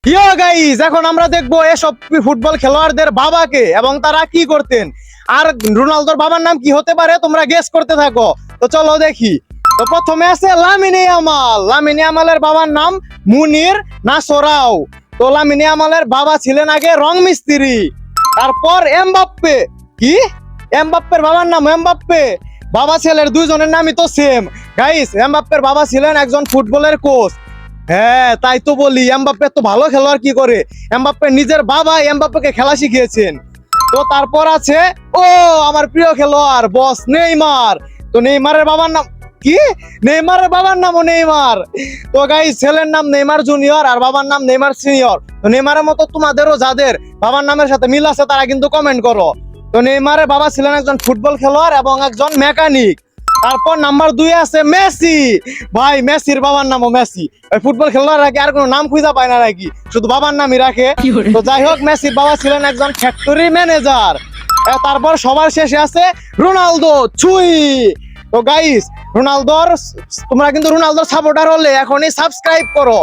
ইয়ো guys, এখন আমরা দেখবো এসব ফুটবল খেলোয়াড়দের বাবাকে এবং তারা কি করতেন। আর রোনালদোর বাবার নাম কি হতে পারে তোমরা গেস করতে থাকো। তো চলো দেখি। তো প্রথমে আছে লামিনে ইয়ামাল। লামিনে ইয়ামালের বাবার নাম মুনির নাসরাও। তো লামিনে ইয়ামালের বাবা ছিলেন আগে রং মিস্ত্রি। তারপর এমবাপ্পে। কি? এমবাপ্পের বাবার নাম এমবাপ্পে। বাবা ছেলের দুইজনের নামই তো সেম। গাইস, এমবাপ্পের বাবা ছিলেন একজন ফুটবলের কোচ। হ্যাঁ, তাই তো বলি, এমবাপ্পে তো ভালো খেলোয়াড় কি করে। এমবাপ্পে নিজের বাবা এমবাপ্পেকে খেলা শিখিয়েছেন। তো তারপর আছে ও আমার প্রিয় খেলোয়াড় বস নেইমার। তো নেইমারের বাবার নাম কি? নেইমারের বাবার নামও নেইমার। তো গাইস, ছেলের নাম নেইমার জুনিয়র আর বাবার নাম নেইমার সিনিয়র। তো নেইমারের মতো তোমাদেরও যাদের বাবার নামের সাথে মিল আছে তারা কিন্তু কমেন্ট করো। তো নেইমারের বাবা ছিলেন একজন ফুটবল খেলোয়াড় এবং একজন মেকানিক। তারপর নাম্বার 2 আছে মেসি। ভাই, মেসির বাবার নামও মেসি। ফুটবল খেলোয়াড়রা কি আর কোনো নাম খুঁজে পায় না নাকি, শুধু বাবার নামই রাখে? তো যাই হোক, মেসির বাবা ছিলেন একজন ফ্যাক্টরি ম্যানেজার। তারপর সবার শেষে আছে রোনালদো ছুই। তো গাইস, তোমরা কিন্তু রোনালদোর সাপোর্টার হলে এখনই সাবস্ক্রাইব করো।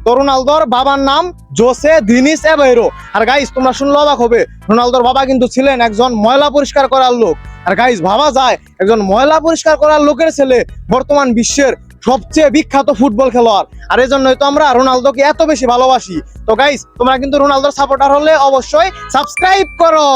তো রোনালদোর বাবার নাম জোসে দিনিস এভেইরো। আর গাইস, তোমরা শুনলে অবাক হবে, রোনালদোর বাবা কিন্তু ছিলেন একজন ময়লা পরিষ্কার করার লোক। আর গাইস, ভাবা যায় একজন ময়লা পরিষ্কার করার লোকের ছেলে বর্তমান বিশ্বের সবচেয়ে বিখ্যাত ফুটবল খেলোয়াড়। আর এই জন্যই তো আমরা রোনালদোকে এত বেশি ভালোবাসি। তো গাইস, তোমরা কিন্তু রোনালদোর সাপোর্টার হলে অবশ্যই সাবস্ক্রাইব করো।